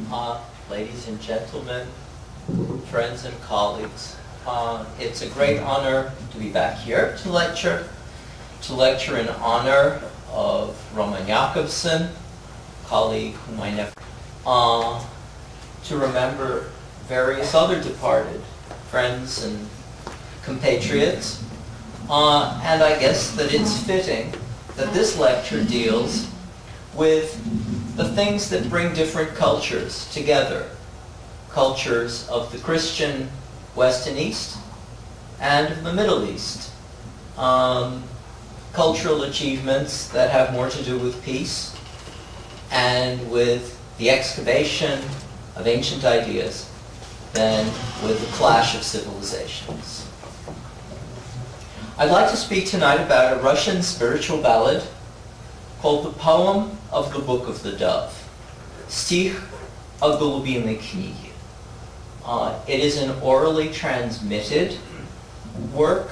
Ladies and gentlemen, friends and colleagues, it's a great honor to be back here to lecture in honor of Roman Jakobson, colleague whom I never, to remember various other departed friends and compatriots, and I guess that it's fitting that this lecture deals with the things that bring different cultures together. Cultures of the Christian West and East and of the Middle East. Cultural achievements that have more to do with peace and with the excavation of ancient ideas than with the clash of civilizations. I'd like to speak tonight about a Russian spiritual ballad called The Poem of the Book of the Dove, Stikh of golubinoi knige. It is an orally transmitted work.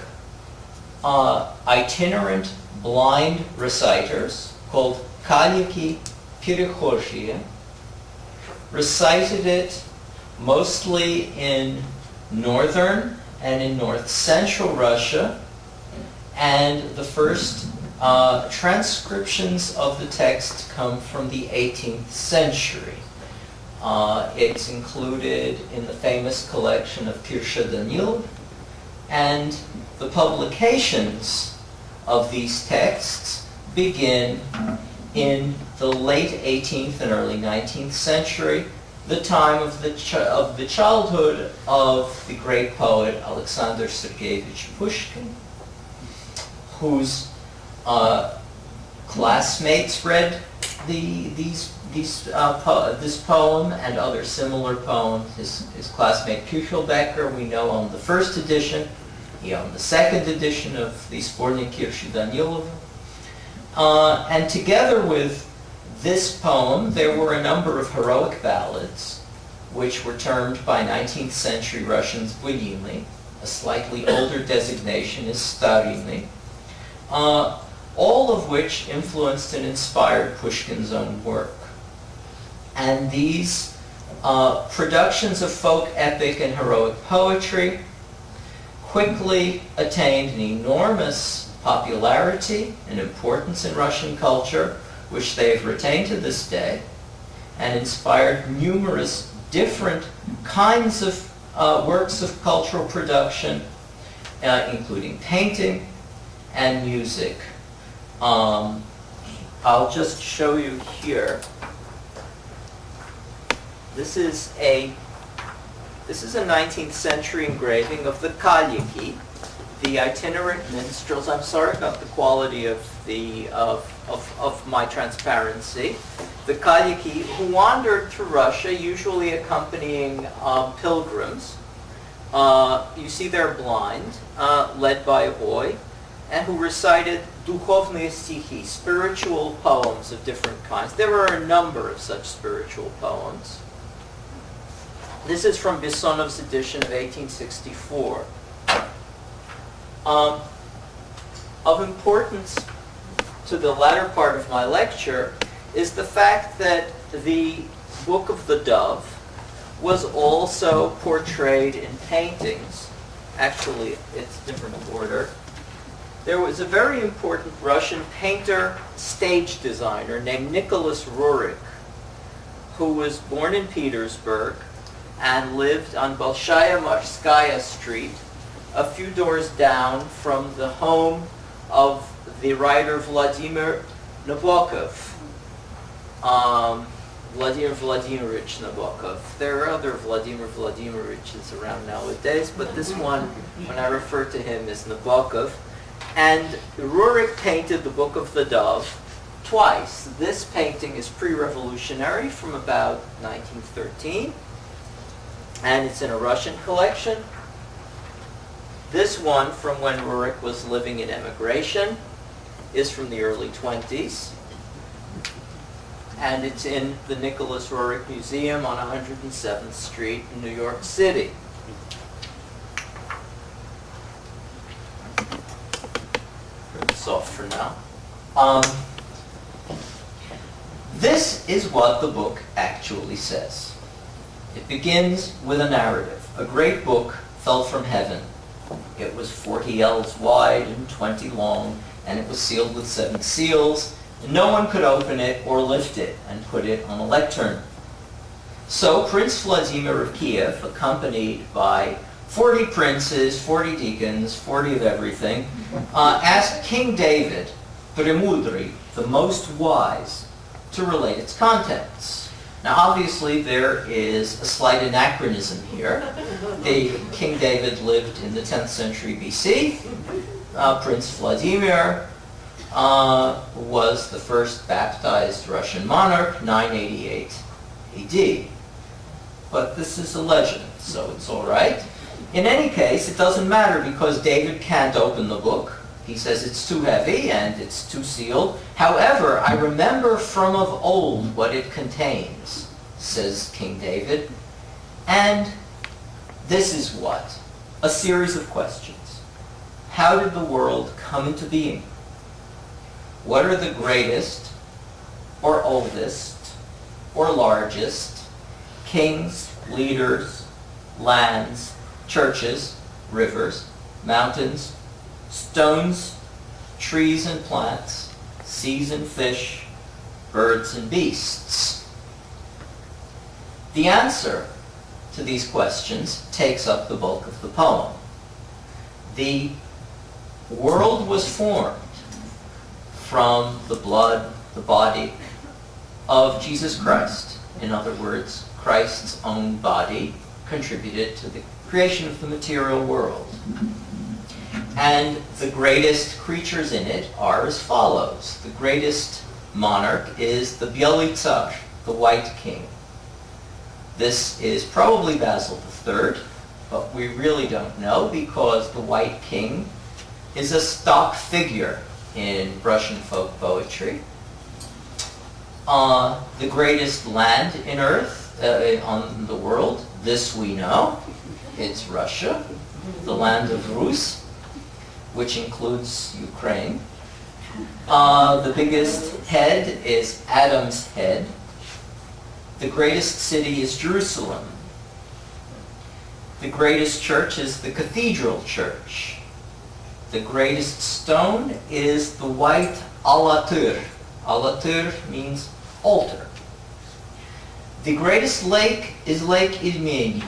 Itinerant blind reciters called kniga перехожие recited it mostly in northern and in north-central Russia, and the first transcriptions of the text come from the 18th century. It's included in the famous collection of Pirsha Danil, and the publications of these texts begin in the late 18th and early 19th century, the time of the childhood of the great poet Alexander Sergeyevich Pushkin, whose classmates read this poem and other similar poems. His classmate Kuchelbecker, we know, owned the first edition. He owned the second edition of the Sbornik Irshi Danilova. And together with this poem, there were a number of heroic ballads, which were termed by 19th century Russians boyiny. A slightly older designation is stariny. All of which influenced and inspired Pushkin's own work. And these productions of folk epic and heroic poetry quickly attained an enormous popularity and importance in Russian culture, which they have retained to this day, and inspired numerous different kinds of works of cultural production, including painting and music. I'll just show you here. This is a 19th century engraving of the kniga, the itinerant minstrels. I'm sorry about the quality of my transparency. The kniga who wandered through Russia, usually accompanying pilgrims. You see they're blind, led by a boy, and who recited dukhovные stikhi, spiritual poems of different kinds. There are a number of such spiritual poems. This is from Bissonov's edition of 1864. Of importance to the latter part of my lecture is the fact that the Book of the Dove was also portrayed in paintings. Actually, it's a different order. There was a very important Russian painter, stage designer named Nicholas Roerich, who was born in Petersburg and lived on Bolshaya Morskaya Street, a few doors down from the home of the writer Vladimir Nabokov. Vladimir Vladimirovich Nabokov. There are other Vladimir Vladimiroviches around nowadays, but this one, when I refer to him, is Nabokov. And Roerich painted the Book of the Dove twice. This painting is pre-revolutionary from about 1913, and it's in a Russian collection. This one, from when Roerich was living in emigration, is from the early 20s, and it's in the Nicholas Roerich Museum on 107th Street in New York City. Turn this off for now. This is what the book actually says. It begins with a narrative. A great book fell from heaven. It was 40 ells wide and 20 long, and it was sealed with 7 seals, and no one could open it or lift it and put it on a lectern. So Prince Vladimir of Kiev, accompanied by 40 princes, 40 deacons, 40 of everything, asked King David, Premudri, the most wise, to relate its contents. Now obviously there is a slight anachronism here. King David lived in the 10th century BC. Prince Vladimir was the first baptized Russian monarch, 988 AD. But this is a legend, so it's all right. In any case, it doesn't matter because David can't open the book. He says it's too heavy and it's too sealed. However, I remember from of old what it contains, says King David. And this is what? A series of questions. How did the world come into being? What are the greatest, or oldest, or largest kings, leaders, lands, churches, rivers, mountains, stones, trees and plants, seas and fish, birds and beasts? The answer to these questions takes up the bulk of the poem. The world was formed from the blood, the body of Jesus Christ. In other words, Christ's own body contributed to the creation of the material world. And the greatest creatures in it are as follows. The greatest monarch is the Bielý Tsar, the White King. This is probably Basil III, but we really don't know because the White King is a stock figure in Russian folk poetry. The greatest land in earth, on the world, this we know. It's Russia, the land of Rus, which includes Ukraine. The biggest head is Adam's head. The greatest city is Jerusalem. The greatest church is the Cathedral Church. The greatest stone is the white alatur. Alatur means altar. The greatest lake is Lake Ilmen.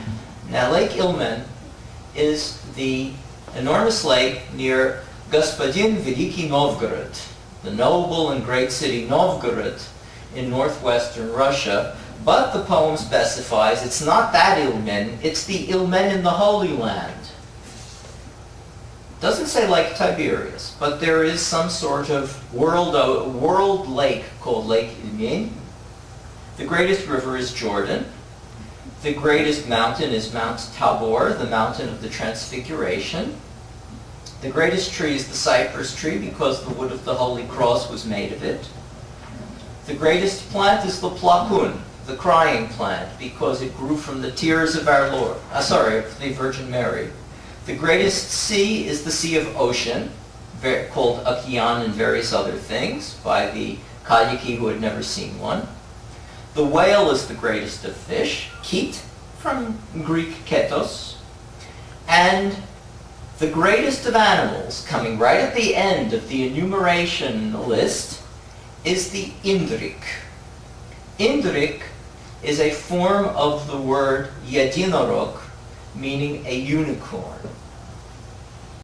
Now Lake Ilmen is the enormous lake near Господин Великий Novgorod, the noble and great city Novgorod in northwestern Russia. But the poem specifies it's not that Ilmen, it's the Ilmen in the Holy Land. Doesn't say Lake Tiberias, but there is some sort of world lake called Lake Ilmen. The greatest river is Jordan. The greatest mountain is Mount Tabor, the mountain of the Transfiguration. The greatest tree is the cypress tree because the wood of the Holy Cross was made of it. The greatest plant is the plakun, the crying plant, because it grew from the tears of our Lord, the Virgin Mary. The greatest sea is the Sea of Ocean, called Okean and various other things, by the Kalliki who had never seen one. The whale is the greatest of fish, ket, from Greek ketos. And the greatest of animals, coming right at the end of the enumeration list, is the indrik. Indrik is a form of the word yedinorog, meaning a unicorn.